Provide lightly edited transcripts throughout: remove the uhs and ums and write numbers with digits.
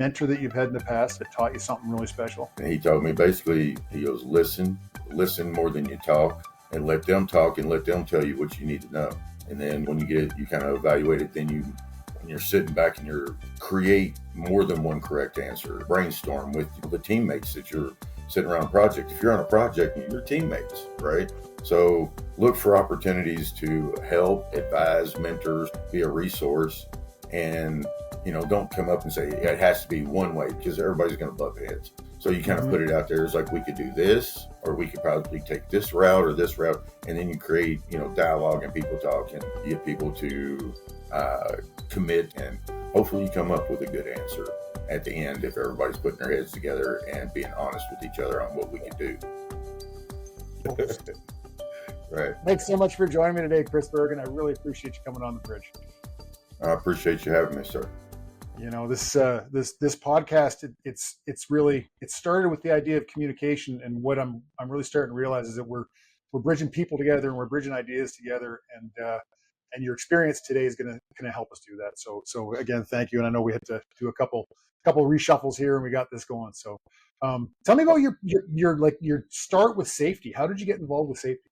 mentor that you've had in the past that taught you something really special? And he told me basically, he goes, listen more than you talk, and let them talk and let them tell you what you need to know. And then when you kind of evaluate it, then when you're sitting back and you're create more than one correct answer, brainstorm with the teammates that you're sitting around a project. If you're on a project, you're teammates, right? So look for opportunities to help, advise, mentors, be a resource, and don't come up and say it has to be one way, because everybody's going to butt heads. So you kind of put it out there. It's like, we could do this, or we could probably take this route or this route, and then you create dialogue and people talk, and you get people to commit, and hopefully you come up with a good answer at the end if everybody's putting their heads together and being honest with each other on what we can do. Right. Thanks so much for joining me today, Cris Burgin. I really appreciate you coming on the bridge. I appreciate you having me, sir. This podcast, it started with the idea of communication, and what I'm really starting to realize is that we're bridging people together, and we're bridging ideas together, and your experience today is going to help us do that. So again, thank you. And I know we had to do a couple reshuffles here, and we got this going. So tell me about your start with safety. How did you get involved with safety?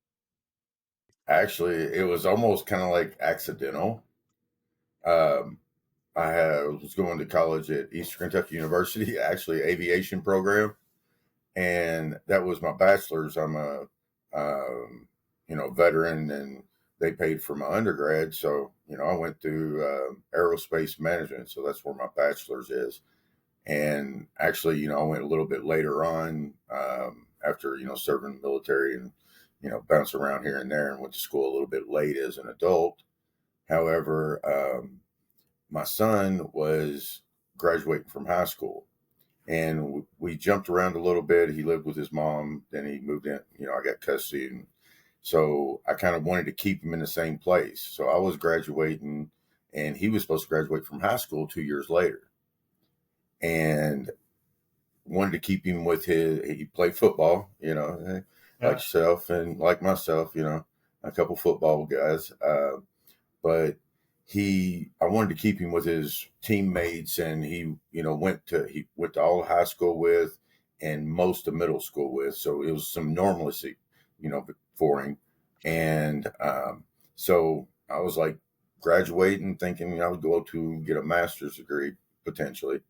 Actually, it was almost kind of like accidental. I was going to college at Eastern Kentucky University, actually aviation program, and that was my bachelor's. I'm a veteran, and they paid for my undergrad, so I went through aerospace management, so that's where my bachelor's is. And actually, I went a little bit later on after serving in the military and bounce around here and there, and went to school a little bit late as an adult. However, my son was graduating from high school, and we jumped around a little bit. He lived with his mom, then he moved in, I got custody, and so I kind of wanted to keep him in the same place. So I was graduating, and he was supposed to graduate from high school 2 years later, and wanted to keep him with he played football, like yourself and like myself, a couple football guys. But I wanted to keep him with his teammates, and he went to all high school with and most of middle school with. So it was some normalcy, for him. And so I was like graduating, thinking I would go to get a master's degree potentially.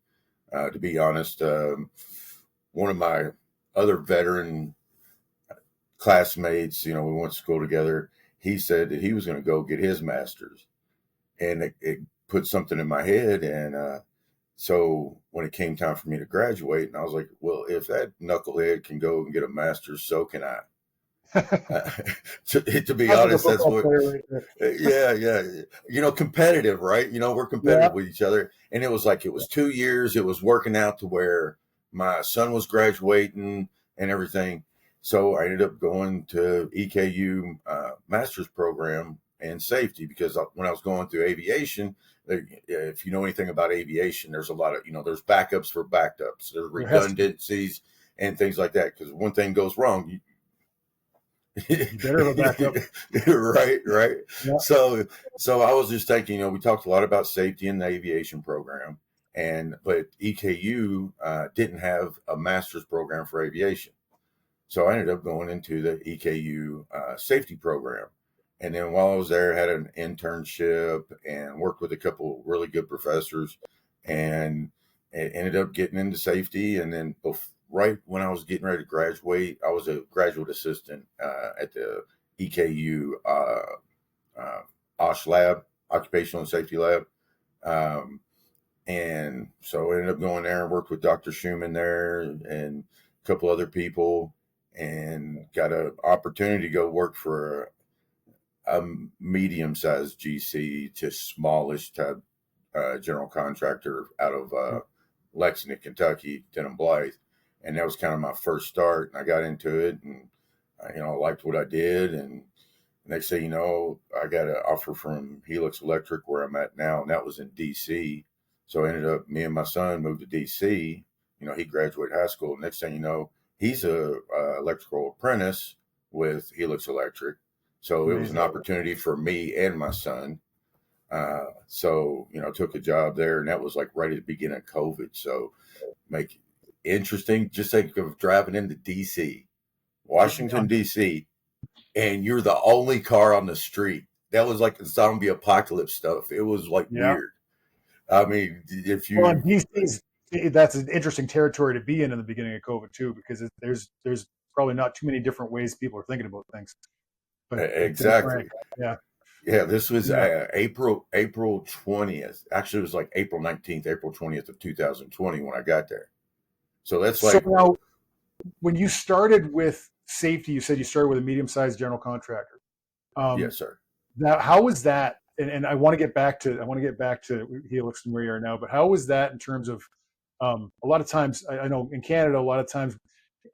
To be honest, one of my other veteran classmates, we went to school together, he said that he was going to go get his master's, and it put something in my head. And so when it came time for me to graduate, and I was like, well, if that knucklehead can go and get a master's, so can I. To be honest, that's what, yeah. Competitive, right? We're competitive with each other. And it was 2 years. It was working out to where my son was graduating and everything. So I ended up going to EKU master's program in safety, because when I was going through aviation, if you know anything about aviation, there's a lot of, there's backups for backups, there's redundancies and things like that. Because one thing goes wrong, better of a backup. Right. Yeah. So I was just thinking, we talked a lot about safety in the aviation program, but EKU didn't have a master's program for aviation. So I ended up going into the EKU safety program. And then while I was there, I had an internship and worked with a couple really good professors, and ended up getting into safety. And then right when I was getting ready to graduate, I was a graduate assistant at the EKU OSH lab, Occupational and Safety Lab. And so I ended up going there and worked with Dr. Schumann there and a couple other people, and got an opportunity to go work for a medium-sized GC to smallish type general contractor out of Lexington, Kentucky, Denham Blythe. And that was kind of my first start. And I got into it, and I liked what I did. And next thing you know, I got an offer from Helix Electric, where I'm at now, and that was in DC. So I ended up, me and my son moved to DC. He graduated high school. Next thing you know, he's a electrical apprentice with Helix Electric. So it was an opportunity for me and my son So, took a job there, and that was like right at the beginning of COVID. So, make interesting. Just think of driving into DC, Washington, DC, and you're the only car on the street. That was like zombie apocalypse stuff. It was like Yeah. weird. I mean, if Well, you and DC's that's an interesting territory to be in the beginning of COVID too, because there's probably not too many different ways people are thinking about things. But to be frank, exactly, yeah, yeah, this was yeah. April 20th. Actually, it was like April 19th, April 20th of 2020 when I got there. So that's So like, now, when you started with safety, you said you started with a medium-sized general contractor. Um, yes, sir. Now, how was that? And I want to get back to Helix and where you are now. But how was that in terms of a lot of times? I know in Canada, a lot of times,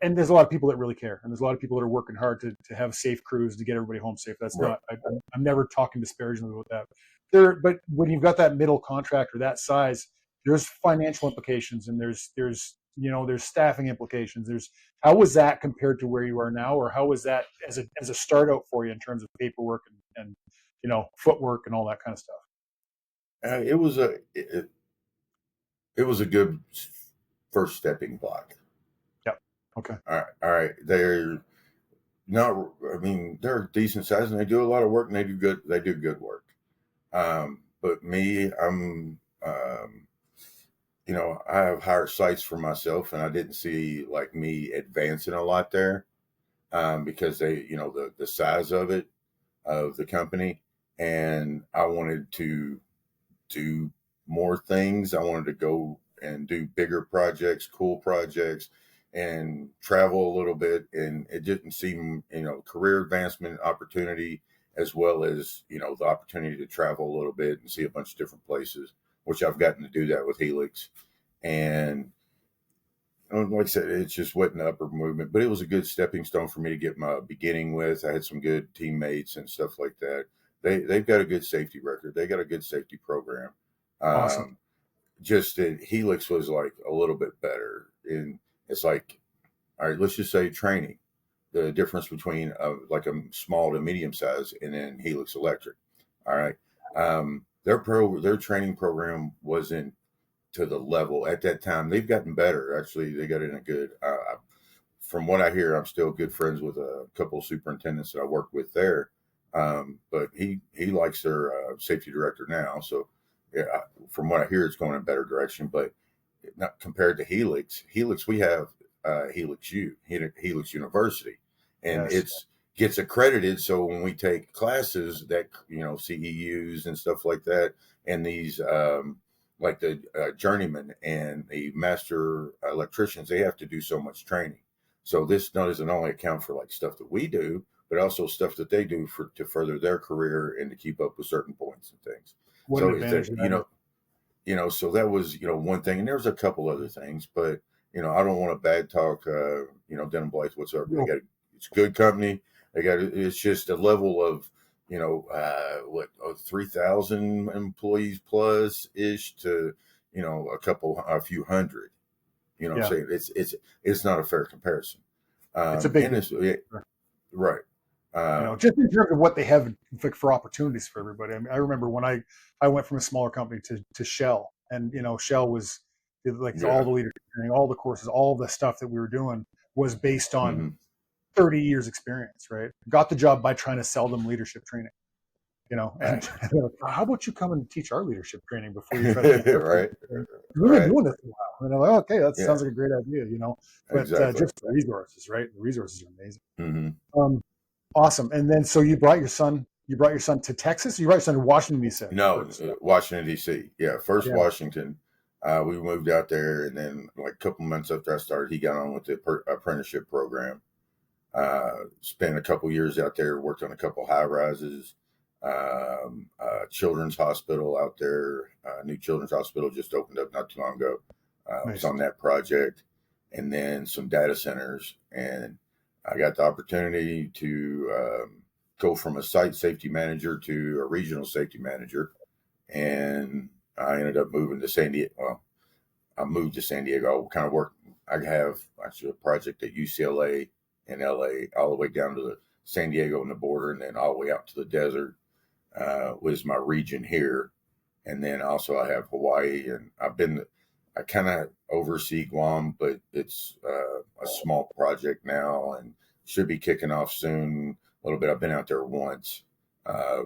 and there's a lot of people that really care, and there's a lot of people that are working hard to have safe crews to get everybody home safe. That's Right. not. I'm never talking disparagingly about that. But when you've got that middle contractor that size, there's financial implications, and there's staffing implications. How was that compared to where you are now, or how was that as a start out for you in terms of paperwork and footwork and all that kind of stuff? It was it was a good first stepping block. Yeah. Okay. All right, all right. They're not. I mean, they're decent size and they do a lot of work and they do good. They do good work. But me, I have higher sights for myself, and I didn't see like me advancing a lot there, because the size of the company, and I wanted to do more things. I wanted to go and do bigger projects, cool projects, and travel a little bit. And it didn't seem, career advancement opportunity, as well as, the opportunity to travel a little bit and see a bunch of different places, which I've gotten to do that with Helix. And like I said, it's just wet in the upper movement, but it was a good stepping stone for me to get my beginning with. I had some good teammates and stuff like that. They've got a good safety record. They got a good safety program. Awesome. Um, just that Helix was like a little bit better. And it's like, all right, let's just say training. The difference between like a small to medium size and then Helix Electric. All right. Their training program wasn't to the level at that time. They've gotten better. Actually, they got in a good. From what I hear, I'm still good friends with a couple of superintendents that I work with there. But he likes their safety director now. So, yeah, from what I hear, it's going in a better direction. But not compared to Helix. Helix, we have Helix Helix University, and Yes. it's gets accredited. So when we take classes that CEUs and stuff like that, and these like the journeyman and the master electricians, they have to do so much training. So this doesn't only account for like stuff that we do, but also stuff that they do to further their career and to keep up with certain points and things. What an So it's advantage that that is. so that was one thing, and there's a couple other things, but I don't want to bad talk Denim Blythe whatsoever. They No. got it's a good company. It's just a level of 3,000 employees plus ish to a few hundred. I'm Yeah. saying it's not a fair comparison. It's a big And it's right. just in terms of what they have for opportunities for everybody. I mean, I remember when I went from a smaller company to Shell, and Shell was like all Yeah. the leadership training, all the courses, all the stuff that we were doing was based on Hmm. 30 years experience, right? Got the job by trying to sell them leadership training, and Right. they're like, how about you come and teach our leadership training before you try to teach our Right. training? We've been Right. doing this a while. And I'm like, oh, okay, that Yeah. sounds like a great idea, but Exactly. just the resources, right? The resources are amazing. Hmm. Um, Awesome. And then so you brought your son to Texas? You brought your son to Washington, you said. No, First. Washington D.C. Yeah, first Yeah. Washington. We moved out there, and then like a couple months after I started, he got on with the apprenticeship program. Spent a couple years out there, worked on a couple high rises, children's hospital out there. New children's hospital just opened up not too long ago. Was Nice. on that project, and then some data centers, and I got the opportunity to go from a site safety manager to a regional safety manager, and I ended up moving to San Diego. Well, I moved to San Diego. I kind of worked. I have actually a project at UCLA in LA, all the way down to the San Diego and the border, and then all the way out to the desert. was my region here. And then also I have Hawaii, and I kind of oversee Guam, but it's a small project now and should be kicking off soon a little bit. I've been out there once,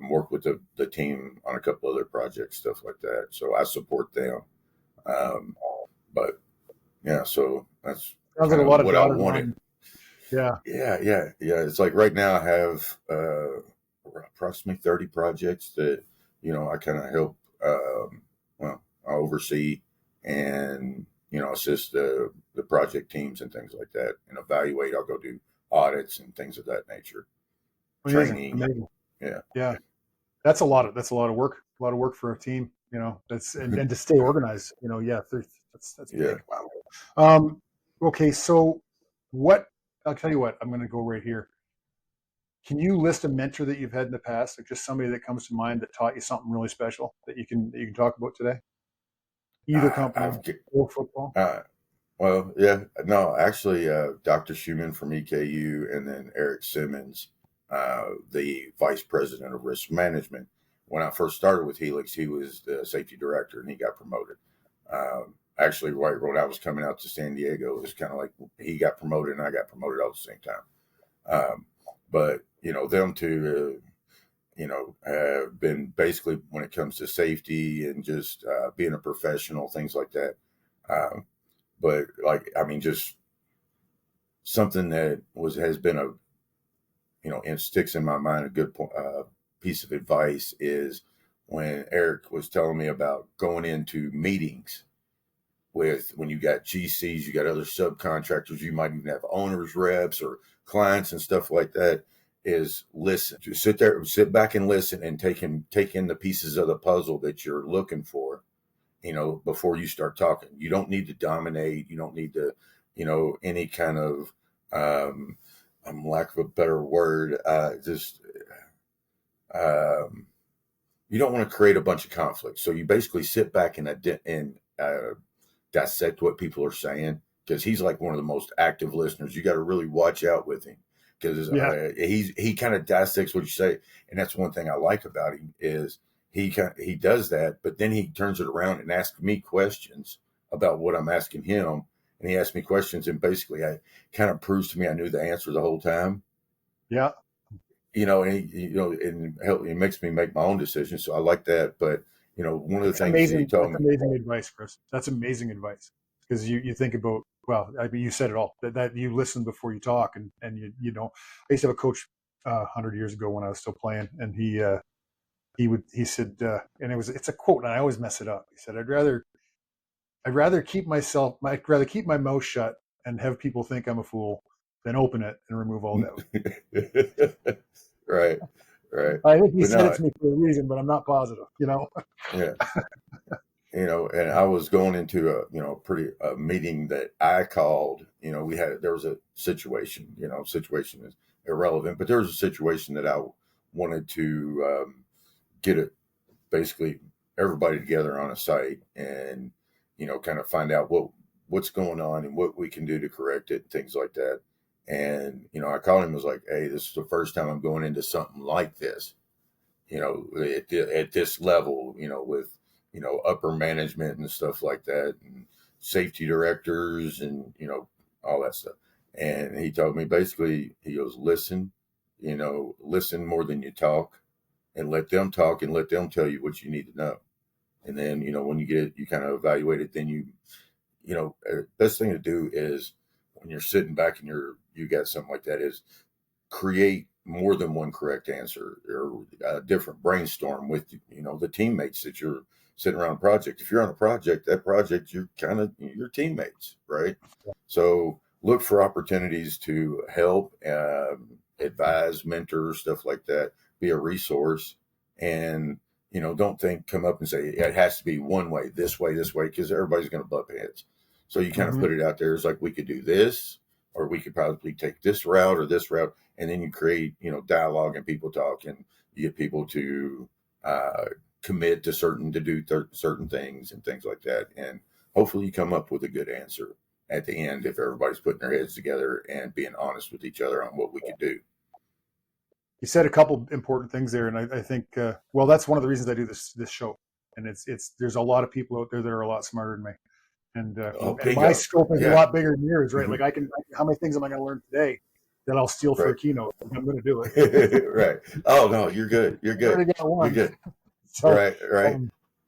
worked with the team on a couple other projects, stuff like that. So I support them. Um, but yeah, so that's Sounds like kind a of lot of what I dotted wanted. line. Yeah. Yeah. It's like right now I have approximately 30 projects that, I kind of help, well, I oversee and, assist the project teams and things like that and evaluate. I'll go do audits and things of that nature, Amazing. training. Amazing. Yeah. Yeah. That's a lot of work. A lot of work for a team, that's, and to stay organized, yeah, that's Yeah. big. Wow. Okay. So I'll tell you what, I'm going to go right here. Can you list a mentor that you've had in the past, like just somebody that comes to mind that taught you something really special that you can talk about today? Either company I've, or football. uh, well, yeah, no, actually, Dr. Schumann from EKU and then Eric Simmons, the vice president of risk management. When I first started with Helix, he was the safety director and he got promoted. Actually, right when I was coming out to San Diego, it was kind of like he got promoted and I got promoted all at the same time. But, them two, have been basically when it comes to safety and just being a professional, things like that. Um, but like, I mean, just something that has been and sticks in my mind. A good piece of advice is when Eric was telling me about going into meetings with when you got GCs, you got other subcontractors, you might even have owners, reps, or clients and stuff like that. Is listen, just sit back and listen, and take in the pieces of the puzzle that you're looking for. Before you start talking, you don't need to dominate. You don't need to, any kind of, lack of a better word, just, you don't want to create a bunch of conflict. So you basically sit back and dissect what people are saying, because he's like one of the most active listeners. You got to really watch out with him, because Yeah. he kind of dissects what you say, and that's one thing I like about him is he does that, but then he turns it around and asks me questions about what I'm asking him, and he asks me questions, and basically I kind of proves to me I knew the answer the whole time. Yeah. And it makes me make my own decisions. So I like that. But one of the That's things he amazing. told That's me, amazing advice, Chris. That's amazing advice, because you think about, well, I mean, you said it all, that you listen before you talk, and I used to have a coach 100 years ago when I was still playing, and he said, and it's a quote, and I always mess it up. He said, I'd rather keep my mouth shut and have people think I'm a fool than open it and remove all doubt. right, right. I think he But said it no, to me for a reason, but I'm not positive. yeah, and I was going into a meeting that I called. There was a situation. Situation is irrelevant, but there was a situation that I wanted to get it basically everybody together on a site and kind of find out what's going on and what we can do to correct it, things like that. And I called him and was like, hey, this is the first time I'm going into something like this, at this level, with upper management and stuff like that, and safety directors and all that stuff. And he told me basically, he goes, listen more than you talk, and let them talk and let them tell you what you need to know. And then, when you get it, you kind of evaluate it. Then best thing to do is when you're sitting back and you got something like that is create more than one correct answer, or a different brainstorm with, the teammates that you're sitting around a project. If you're on a project, you're kind of your teammates, right? So look for opportunities to help, advise, mentor, stuff like that, be a resource. And don't come up and say it has to be one way, this way, because everybody's going to butt heads. So you kind of Mm-hmm. put it out there as like, we could do this, or we could probably take this route or this route, and then you create dialogue and people talk, and you get people to commit to do certain things and things like that, and hopefully you come up with a good answer at the end if everybody's putting their heads together and being honest with each other on what we could do. you said a couple important things there, and I think well, that's one of the reasons I do this show, and it's there's a lot of people out there that are a lot smarter than me, Oh, and big my up. scope is a Yeah. lot bigger than yours, right? Hmm. Like how many things am I going to learn today that I'll steal for Right. a keynote? I'm going to do it. Right. Oh no, you're good. You're I good. already got You're one. good. So, Right. Right.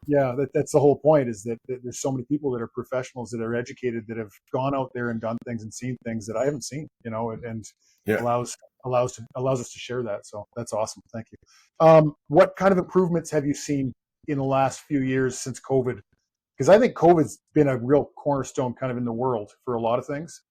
yeah, that's the whole point is that there's so many people that are professionals that are educated that have gone out there and done things and seen things that I haven't seen, and Yeah. allows us to share that. So that's awesome. Thank you. What kind of improvements have you seen in the last few years since COVID? Because I think COVID's been a real cornerstone kind of in the world for a lot of things.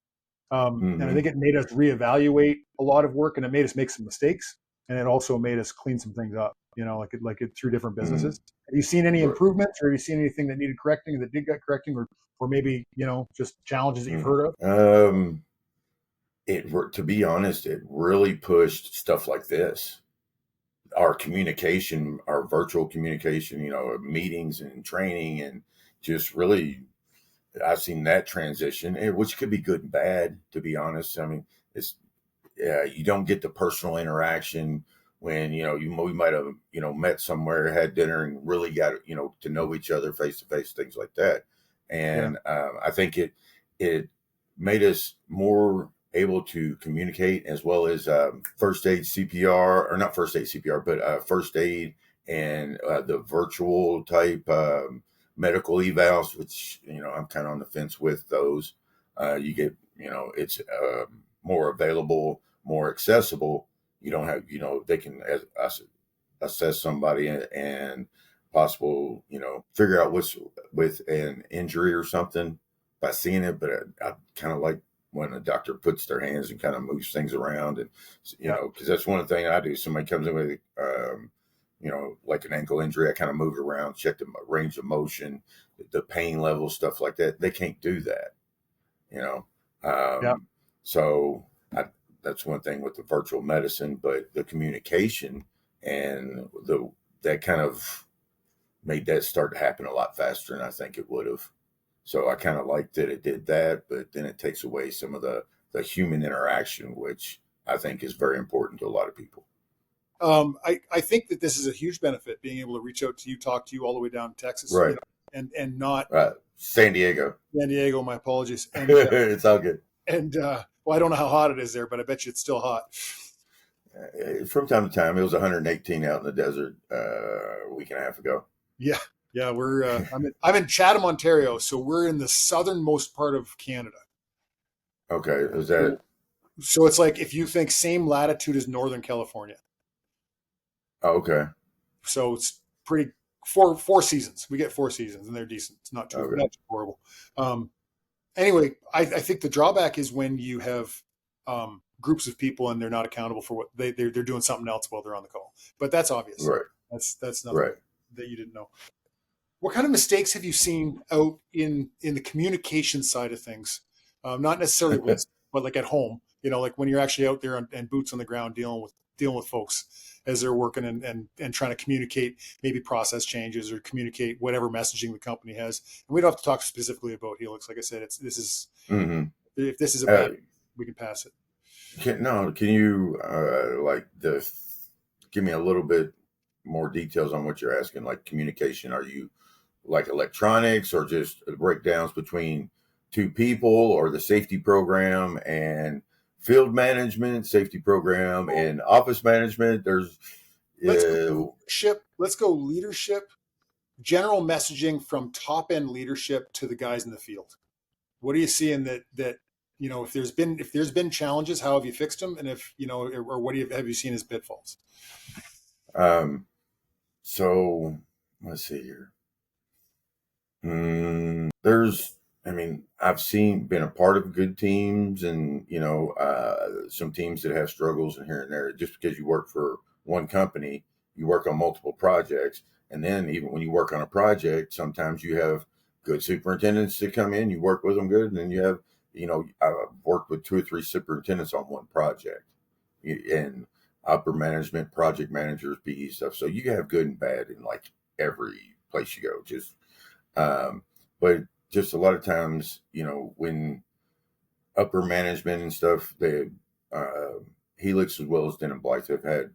And I Hmm. think it made us reevaluate a lot of work, and it made us make some mistakes, and it also made us clean some things up. Like it through different Hmm. businesses. Have you seen any Right. improvements, or have you seen anything that needed correcting, that did get correcting, or maybe just challenges that you've Mhm. heard of? To be honest, it really pushed stuff like this. Our communication, our virtual communication, meetings and training, and just really, I've seen that transition, which could be good and bad. To be honest, I mean, it's you don't get the personal interaction when we might have met somewhere, had dinner, and really got to know each other face to face, things like that. Yeah, And I think it made us more able to communicate, as well as first aid CPR, or not first aid CPR, but first aid, and the virtual type medical evals, which I'm kind of on the fence with those. You get it's more available, more accessible. You don't have, they can assess somebody and possible, figure out what's with an injury or something by seeing it. But I kind of like when a doctor puts their hands and kind of moves things around, and yeah, because that's one thing I do. Somebody comes in with, like an ankle injury, I kind of move around, check the range of motion, the pain level, stuff like that. They can't do that, you know. yeah. So I, that's one thing with the virtual medicine, but the communication and that kind of made that start to happen a lot faster than I think it would have. So I kind of like that it did that, but then it takes away some of the human interaction, which I think is very important to a lot of people. I think that this is a huge benefit, being able to reach out to you, talk to you all the way down to Texas, Right. and not Right. San Diego. San Diego. My apologies. It's all good. Well, I don't know how hot it is there, but I bet you it's still hot. From time to time, it was 118 out in the desert a week and a half ago. Yeah, yeah. I'm in Chatham, Ontario, so we're in the southernmost part of Canada. Okay. Is that So it's like if you think same latitude as Northern California. okay? So it's pretty four seasons. We get 4 seasons, and they're decent. It's Okay. not too horrible. Um, anyway, I think the drawback is when you have groups of people and they're not accountable for what they're doing something else while they're on the call. But that's obvious. Right. That's nothing Right. that you didn't know. What kind of mistakes have you seen out in the communication side of things? Not necessarily risk, but like at home. Like when you're actually out there and boots on the ground dealing with folks as they're working and trying to communicate maybe process changes or communicate whatever messaging the company has. And we don't have to talk specifically about Helix. Like I said, this is Hmm. if this is a Uh, bad, we can pass it. can you give me a little bit more details on what you're asking? Like communication, are you like electronics, or just breakdowns between two people, or the safety program and field management, safety program and office management? There's Let's go uh, leadership. Let's go leadership. General messaging from top end leadership to the guys in the field. What are you seeing that if there's been challenges, how have you fixed them, and if or what have you seen as pitfalls? um, so let's see here. There's, I mean, I've been a part of good teams, and some teams that have struggles and here and there. Just because you work for one company, you work on multiple projects, and then even when you work on a project, sometimes you have good superintendents that come in, you work with them good, and then you have, I've worked with 2 or 3 superintendents on one project, and upper management, project managers, PE stuff. So you have good and bad in like every place you go. Um, but just a lot of times, when upper management and stuff, they uh, Helix as well as Den and Blythe have had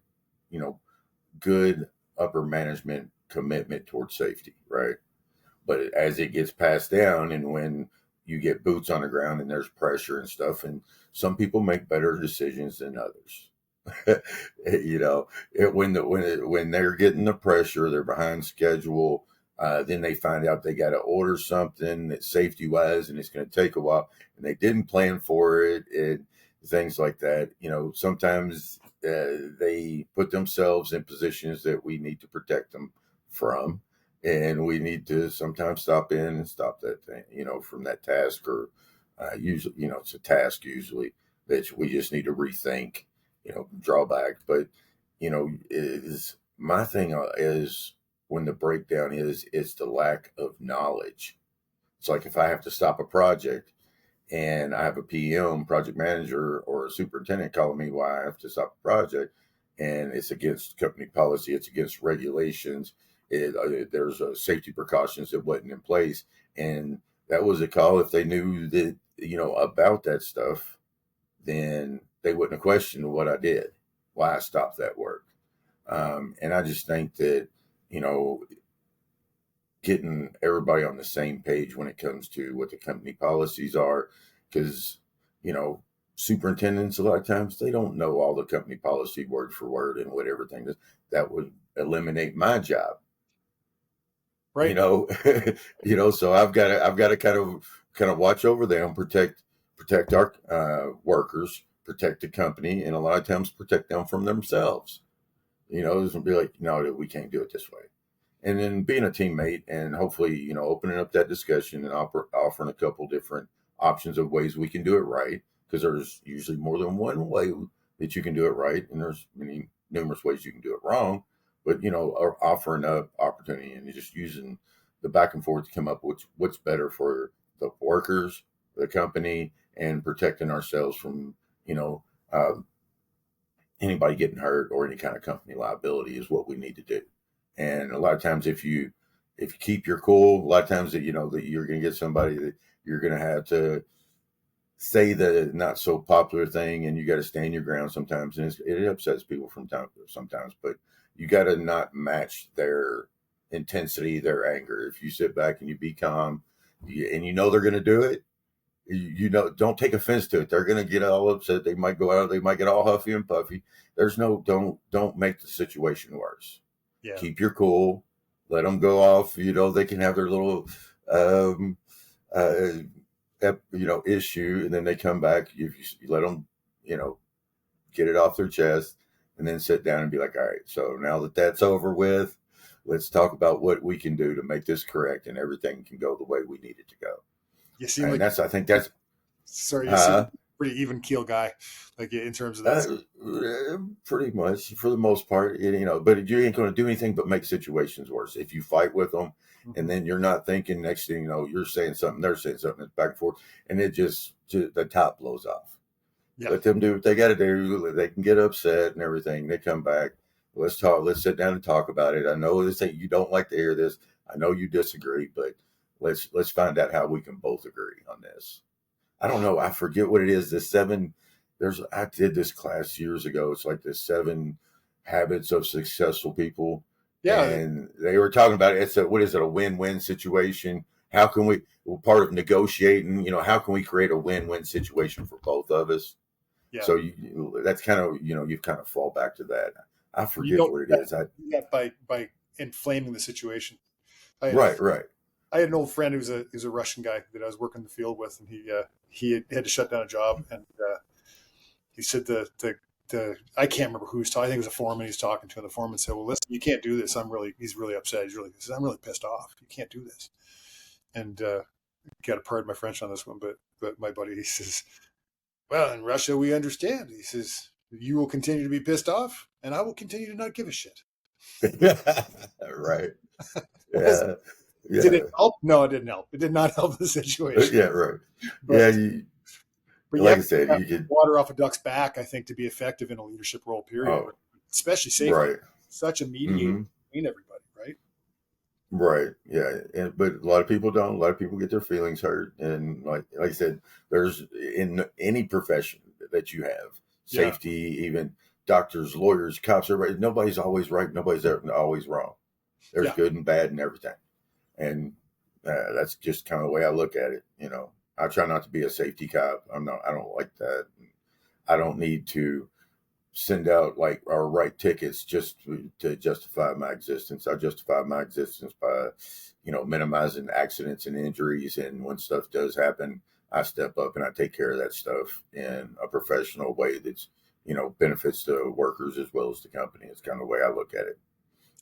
good upper management commitment towards safety, right? But as it gets passed down, and when you get boots on the ground and there's pressure and stuff, and some people make better decisions than others. When they're getting the pressure, they're behind schedule. Then they find out they got to order something that safety wise, and it's going to take a while, and they didn't plan for it, and things like that. Sometimes they put themselves in positions that we need to protect them from, and we need to sometimes stop in and stop that thing, from that task, or usually, it's a task usually that we just need to rethink, draw back. But, is my thing is when the breakdown is, it's the lack of knowledge. It's like if I have to stop a project and I have a PM, project manager, or a superintendent calling me why I have to stop a project, and it's against company policy, it's against regulations, there's safety precautions that wasn't in place, and that was a call. If they knew that, about that stuff, then they wouldn't have questioned what I did, why I stopped that work. And I just think that, getting everybody on the same page when it comes to what the company policies are, because, superintendents, a lot of times they don't know all the company policy word for word and what everything is. That would eliminate my job. Right. So I've got to kind of watch over them, protect our workers, protect the company, and a lot of times protect them from themselves. It's be like, no, we can't do it this way. And then being a teammate, and hopefully, opening up that discussion and offering a couple different options of ways we can do it right, because there's usually more than one way that you can do it right, and there's numerous ways you can do it wrong. But offering up opportunity and just using the back and forth to come up with what's better for the workers, the company, and protecting ourselves from anybody getting hurt or any kind of company liability is what we need to do. And a lot of times, if you keep your cool, a lot of times that you're going to get somebody that you're going to have to say the not so popular thing, and you got to stand your ground sometimes, and it upsets people sometimes. But you got to not match their intensity, their anger. If you sit back and you be calm, and they're going to do it, don't take offense to it. They're going to get all upset. They might go out. They might get all huffy and puffy. Don't make the situation worse. Yeah. Keep your cool. Let them go off. They can have their little, issue, and then they come back. You let them, get it off their chest, and then sit down and be like, all right, so now that that's over with, let's talk about what we can do to make this correct, and everything can go the way we need it to go. You seem and like I think that's sorry. You seem like a pretty even keel guy, like in terms of that. Pretty much for the most part, But you ain't going to do anything but make situations worse if you fight with them, and then you're not thinking. Next thing you know, you're saying something, they're saying something, it's back and forth, and it just the top blows off. Yeah. Let them do what they got to do. They can get upset and everything. They come back. Let's talk. Let's sit down and talk about it. I know this ain't, you don't like to hear this. I know you disagree, but let's find out how we can both agree on this. I don't know. I forget what it is. I did this class years ago. It's like the 7 habits of successful people. Yeah. And they were talking about it. What is it? A win-win situation. How can we, part of negotiating, how can we create a win-win situation for both of us? Yeah. So that's kind of, you kind of fall back to that. I forget what it is. By inflaming the situation. Right. I had an old friend who's a Russian guy that I was working in the field with, and he had to shut down a job, and he said I can't remember who he was talking. I think it was a foreman he was talking to, and the foreman said, "Well, listen, you can't do this. He's really upset. He says, I'm really pissed off. You can't do this." And got to pardon my French on this one, but my buddy, he says, "Well, in Russia, we understand." He says, "You will continue to be pissed off, and I will continue to not give a shit." Right. Yeah. Yeah. Did it help? No, it didn't help. It did not help the situation. Yeah, right. But, but like I said, you could water off a duck's back, I think, to be effective in a leadership role, period. Especially safety. Right. Such a mediator between everybody, right? Right. Yeah. But a lot of people don't. A lot of people get their feelings hurt. And like I said, there's in any profession that you have, safety, even doctors, lawyers, cops, everybody, nobody's always right. Nobody's always wrong. There's Yeah. good and bad and everything. And that's just kind of the way I look at it. You know, I try not to be a safety cop. I don't like that. I don't need to send out like or write tickets just to justify my existence. I justify my existence by, minimizing accidents and injuries. And when stuff does happen, I step up and I take care of that stuff in a professional way that's, benefits the workers as well as the company. It's kind of the way I look at it.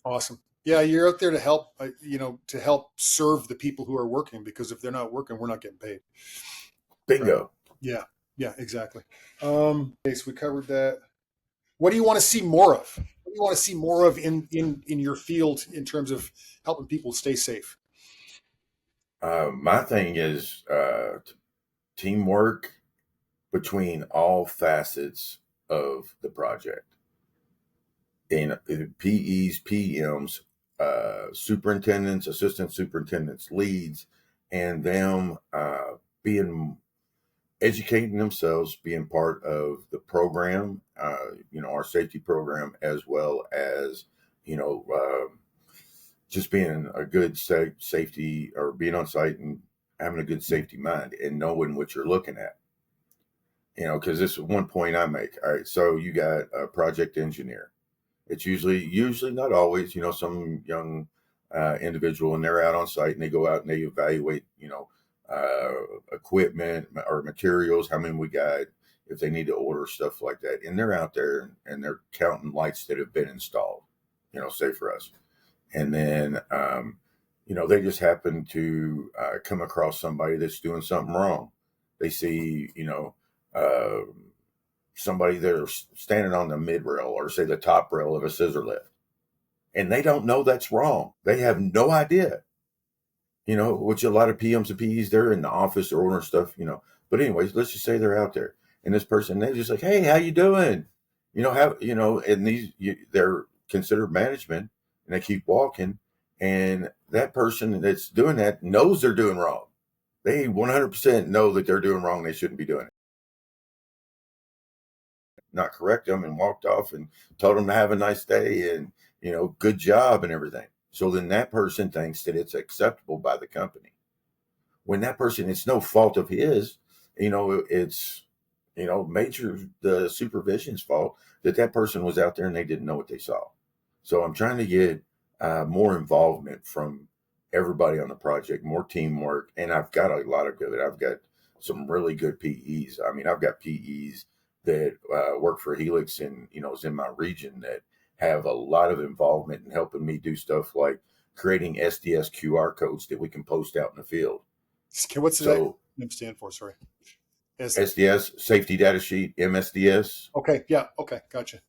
Awesome. Yeah, you're out there to help, to help serve the people who are working, because if they're not working, we're not getting paid. Right. Bingo. Yeah. Yeah, exactly. Okay, so we covered that. What do you want to see more of? What do you want to see more of in your field in terms of helping people stay safe? My thing is teamwork between all facets of the project. And PEs, PMs, superintendents, assistant superintendents, leads, and them being educating themselves, being part of the program, our safety program, as well as, you know, uh, just being a good safety or being on site and having a good safety mind and knowing what you're looking at. Because this is one point I make. All right, so you got a project engineer. It's usually not always, some young individual, and they're out on site and they go out and they evaluate, equipment or materials, how many we got, if they need to order stuff like that. And they're out there and they're counting lights that have been installed, say for us. And then, they just happen to come across somebody that's doing something wrong. They see, uh, somebody that are standing on the mid rail or say the top rail of a scissor lift, and they don't know that's wrong. They have no idea, which a lot of PMs and PEs, they're in the office or ordering stuff, but anyways, let's just say they're out there and this person, they're just like, hey, how you doing? And they're considered management and they keep walking. And that person that's doing that knows they're doing wrong. They 100% know that they're doing wrong. They shouldn't be doing it. Not correct them and walked off and told them to have a nice day and, good job and everything. So then that person thinks that it's acceptable by the company. When that person, it's no fault of his, it's, major the supervision's fault that person was out there and they didn't know what they saw. So I'm trying to get more involvement from everybody on the project, more teamwork. And I've got a lot of good, I've got some really good PEs. I mean, I've got PEs that work for Helix and, is in my region that have a lot of involvement in helping me do stuff like creating SDS QR codes that we can post out in the field. Okay, what's So that stand for? Sorry. SDS, safety data sheet, MSDS. Okay. Yeah. Okay. Gotcha.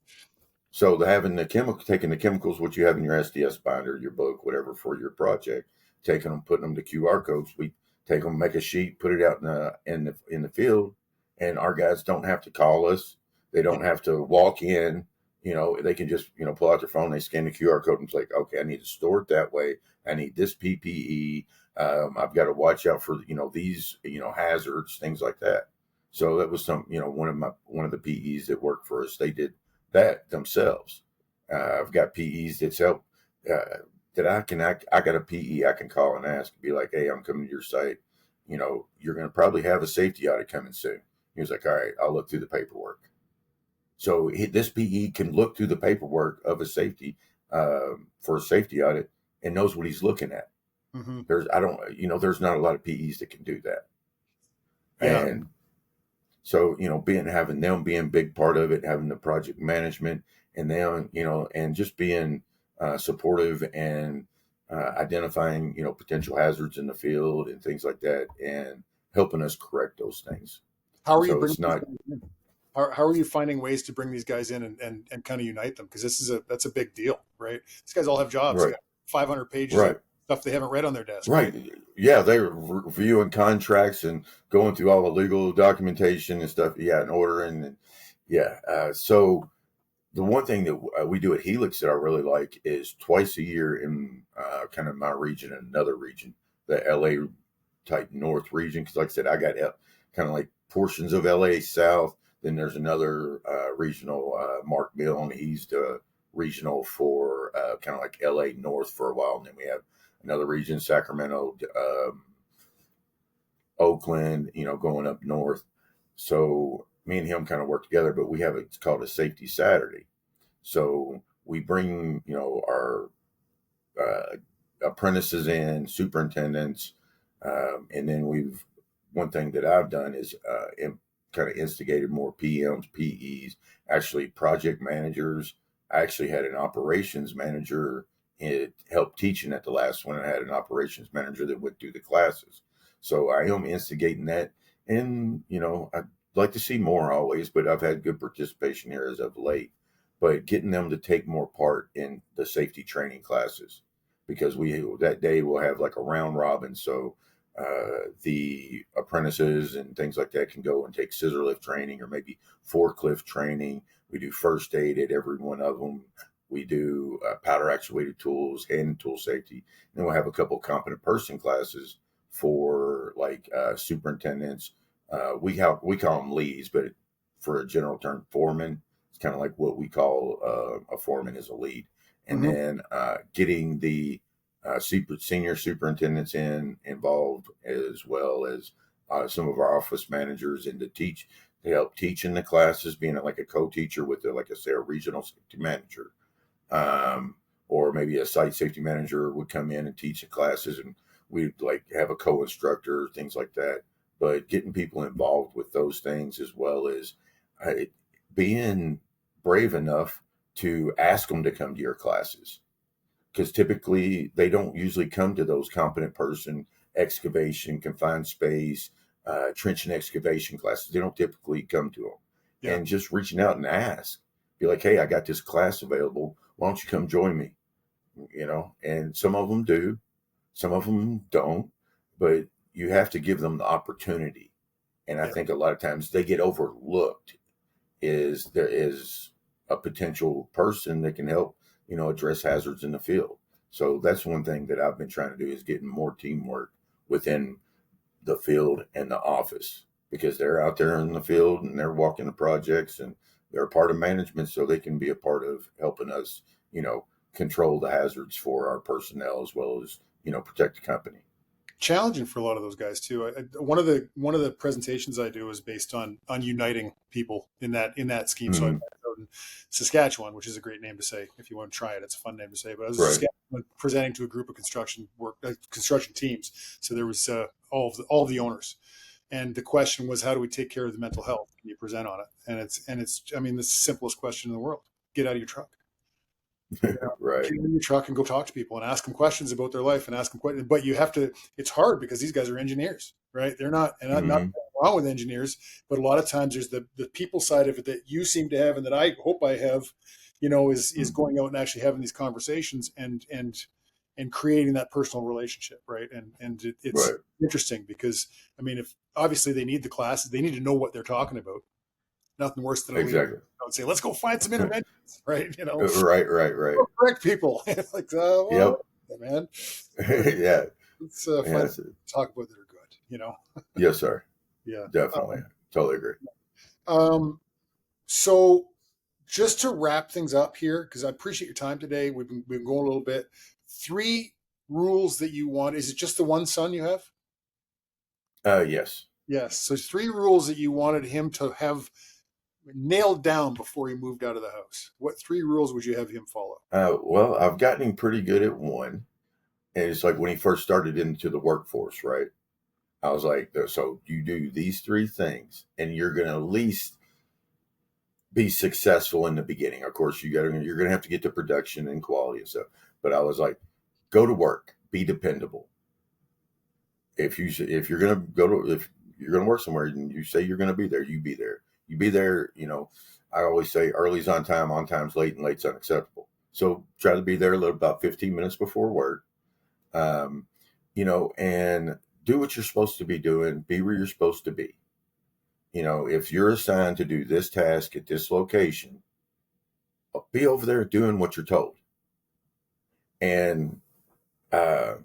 So having taking the chemicals, what you have in your SDS binder, your book, whatever for your project, taking them, putting them to QR codes. We take them, make a sheet, put it out in the field, and our guys don't have to call us. They don't have to walk in. They can just pull out their phone, they scan the QR code, and it's like, okay, I need to store it that way. I need this PPE. I've got to watch out for these hazards, things like that. So that was one of the PEs that worked for us. They did that themselves. I've got PEs that's help that I got a PE I can call and ask, be like, hey, I'm coming to your site. You're going to probably have a safety audit coming soon. He was like, all right, I'll look through the paperwork. So this PE can look through the paperwork of a safety for a safety audit and knows what he's looking at. Mm-hmm. There's not a lot of PEs that can do that. Yeah. And so, having them being a big part of it, having the project management and then, and just being supportive and identifying, potential hazards in the field and things like that and helping us correct those things. How are so you bringing it's not, how are you finding ways to bring these guys in and kind of unite them? Because that's a big deal, right? These guys all have jobs. right, They got 500 pages right. of stuff they haven't read on their desk. Right. Yeah, they're reviewing contracts and going through all the legal documentation and stuff. Yeah, and ordering. And yeah. So the one thing that we do at Helix that I really like is twice a year in kind of my region and another region, the LA type North region. Because like I said, I got kind of like portions of LA South, Then there's another regional, Mark Milne. He's the regional for kind of like LA North for a while. And then we have another region, Sacramento, Oakland, going up north. So me and him kind of work together, but we have it's called a Safety Saturday. So we bring, our apprentices in, superintendents, and then one thing that I've done is kind of instigated more PMs, PEs, actually project managers. I actually had an operations manager. It helped teaching at the last one. I had an operations manager that went through the classes. So I am instigating that. And, I'd like to see more always, but I've had good participation here as of late. But getting them to take more part in the safety training classes, because that day we'll have like a round robin. So the apprentices and things like that can go and take scissor lift training or maybe forklift training. We do first aid at every one of them. We do powder actuated tools, hand and tool safety. And then we'll have a couple competent person classes for like superintendents. We call them leads, but for a general term, foreman. It's kind of like what we call a foreman is a lead. And then getting the senior superintendents involved, as well as some of our office managers, and to help teach in the classes, being like a co-teacher with like I say, a regional safety manager, or maybe a site safety manager would come in and teach the classes, and we'd like have a co-instructor, things like that. But getting people involved with those things, as well as being brave enough to ask them to come to your classes, because typically they don't usually come to those competent person, excavation, confined space, trench and excavation classes. They don't typically come to them. Yeah. And just reaching out and ask, be like, hey, I got this class available. Why don't you come join me? And some of them do, some of them don't, but you have to give them the opportunity. And I think a lot of times they get overlooked. There is a potential person that can help, address hazards in the field. So that's one thing that I've been trying to do, is getting more teamwork within the field and the office, because they're out there in the field and they're walking the projects and they're a part of management, so they can be a part of helping us, control the hazards for our personnel, as well as, protect the company. Challenging for a lot of those guys too. One of the presentations I do is based on uniting people in that scheme. So I met out in Saskatchewan, which is a great name to say if you want to try it. It's a fun name to say. But I was in Saskatchewan presenting to a group of construction teams. So there was all of the owners, and the question was, how do we take care of the mental health? Can you present on it? And it's I mean, the simplest question in the world: get out of your truck. Right. Get in your truck and go talk to people and ask them questions about their life and ask them questions. But you have to, it's hard because these guys are engineers, right? They're not, and I'm not wrong with engineers, but a lot of times there's the people side of it that you seem to have, and that I hope I have, is going out and actually having these conversations and creating that personal relationship. Right. And it's interesting because, I mean, if obviously they need the classes, they need to know what they're talking about. Nothing worse than a leader. I would say, let's go find some interventions, right? Right. Correct people. It's like, man. Yeah. It's fun to talk about that are good, Yes, sir. Yeah. Definitely. Totally agree. So just to wrap things up here, because I appreciate your time today. We've been going a little bit. 3 rules that you want. Is it just the one son you have? Yes. Yes. So 3 rules that you wanted him to have nailed down before he moved out of the house. What 3 rules would you have him follow? Well, I've gotten him pretty good at one. And it's like when he first started into the workforce, right? I was like, so you do these 3 things and you're going to at least be successful in the beginning. Of course, you're going to have to get to production and quality and stuff. But I was like, go to work, be dependable. If you're going to work somewhere and you say you're going to be there, you be there. You be there, I always say early's on time's late, and late's unacceptable. So try to be there about 15 minutes before work, and do what you're supposed to be doing, be where you're supposed to be. If you're assigned to do this task at this location, be over there doing what you're told. And to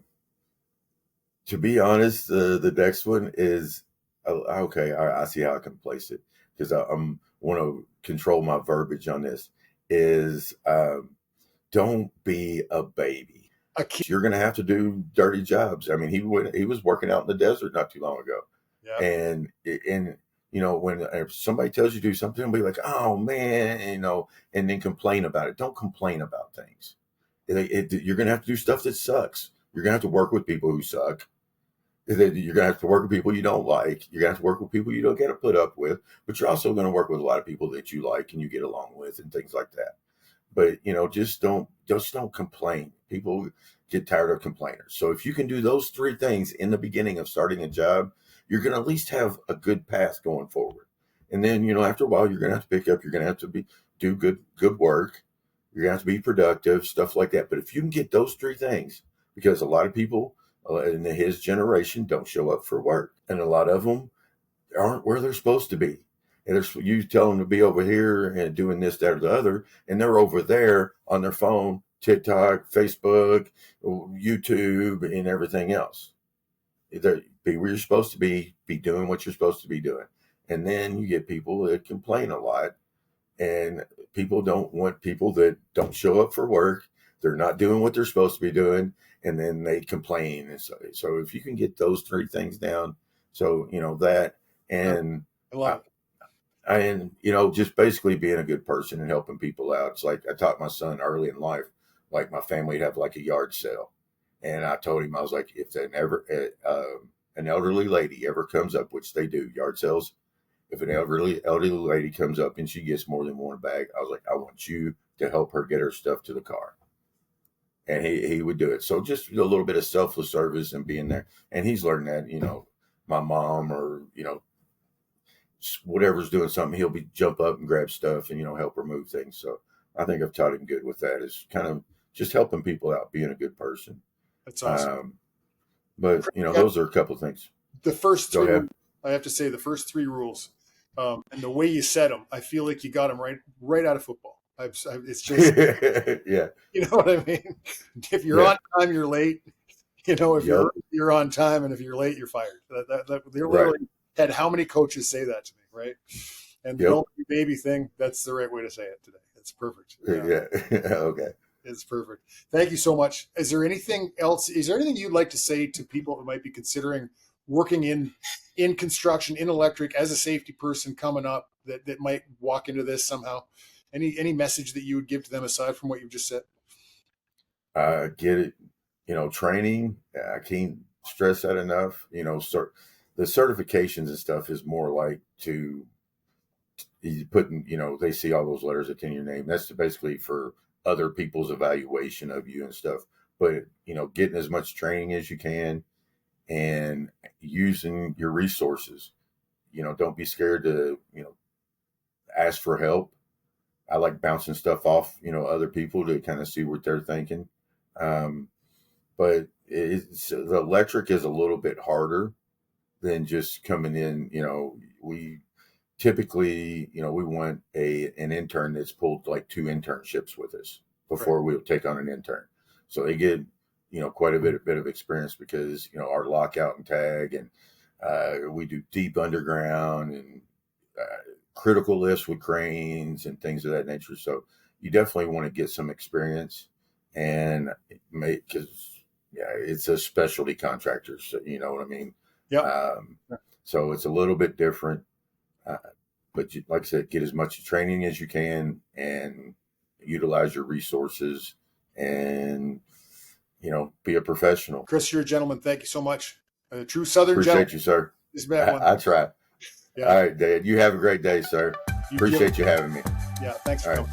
be honest, the next one is okay, I see how I can place it, because I'm want to control my verbiage on this. Is don't be a baby. A kid. You're going to have to do dirty jobs. I mean, he was working out in the desert not too long ago, Yeah. and when if somebody tells you to do something, they'll be like, oh man, and then complain about it. Don't complain about things. You're going to have to do stuff that sucks. You're going to have to work with people who suck. You're going to have to work with people you don't like. You're going to have to work with people you don't get to put up with, but you're also going to work with a lot of people that you like and you get along with and things like that. But, just don't complain. People get tired of complainers. So if you can do those three things in the beginning of starting a job, you're going to at least have a good path going forward. And then, after a while, you're going to have to pick up, you're going to have to do good work. You're going to have to be productive, stuff like that. But if you can get those three things, because a lot of people in his generation don't show up for work, and a lot of them aren't where they're supposed to be. And you tell them to be over here and doing this, that, or the other, and they're over there on their phone, TikTok, Facebook, YouTube, and everything else. Be where you're supposed to be doing what you're supposed to be doing. And then you get people that complain a lot, and people don't want people that don't show up for work. They're not doing what they're supposed to be doing, and then they complain. And so if you can get those three things down, that, and I love it. And, just basically being a good person and helping people out. It's like I taught my son early in life, like my family would have like a yard sale. And I told him, I was like, if an elderly lady ever comes up, which they do, yard sales, if an elderly lady comes up and she gets more than one bag, I was like, I want you to help her get her stuff to the car. And he would do it. So just a little bit of selfless service and being there. And he's learned that, my mom or, whatever's doing something, he'll jump up and grab stuff and, help her move things. So I think I've taught him good with that, is kind of just helping people out, being a good person. That's awesome. But, those are a couple of things. The first three, I have to say, the first three rules, and the way you said them, I feel like you got them right out of football. It's just, yeah. You know what I mean? If you're on time, you're late. If you're on time, and if you're late, you're fired. They're literally had how many coaches say that to me, right? And the don't be baby thing, that's the right way to say it today. It's perfect. Yeah. Okay. It's perfect. Thank you so much. Is there anything else? Is there anything you'd like to say to people who might be considering working in construction, in electric, as a safety person coming up that might walk into this somehow? Any message that you would give to them aside from what you've just said? Get it, training. I can't stress that enough. The certifications and stuff is more like to putting, they see all those letters that in your name. That's basically for other people's evaluation of you and stuff. But, getting as much training as you can and using your resources. Don't be scared to, ask for help. I like bouncing stuff off, other people to kind of see what they're thinking. But the electric is a little bit harder than just coming in. We typically, we want an intern that's pulled like 2 internships with us before we'll take on an intern. So they get, quite a bit of experience, because, our lockout and tag, and we do deep underground and critical lifts with cranes and things of that nature. So you definitely want to get some experience and because it's a specialty contractor. So, you know what I mean? Yeah. So it's a little bit different, but like I said, get as much training as you can and utilize your resources and, be a professional. Chris, you're a gentleman. Thank you so much. A true Southern Appreciate gentleman. you, sir. I try. Yeah. All right, Dad. You have a great day, sir. Appreciate you having me. Yeah. Thanks for coming.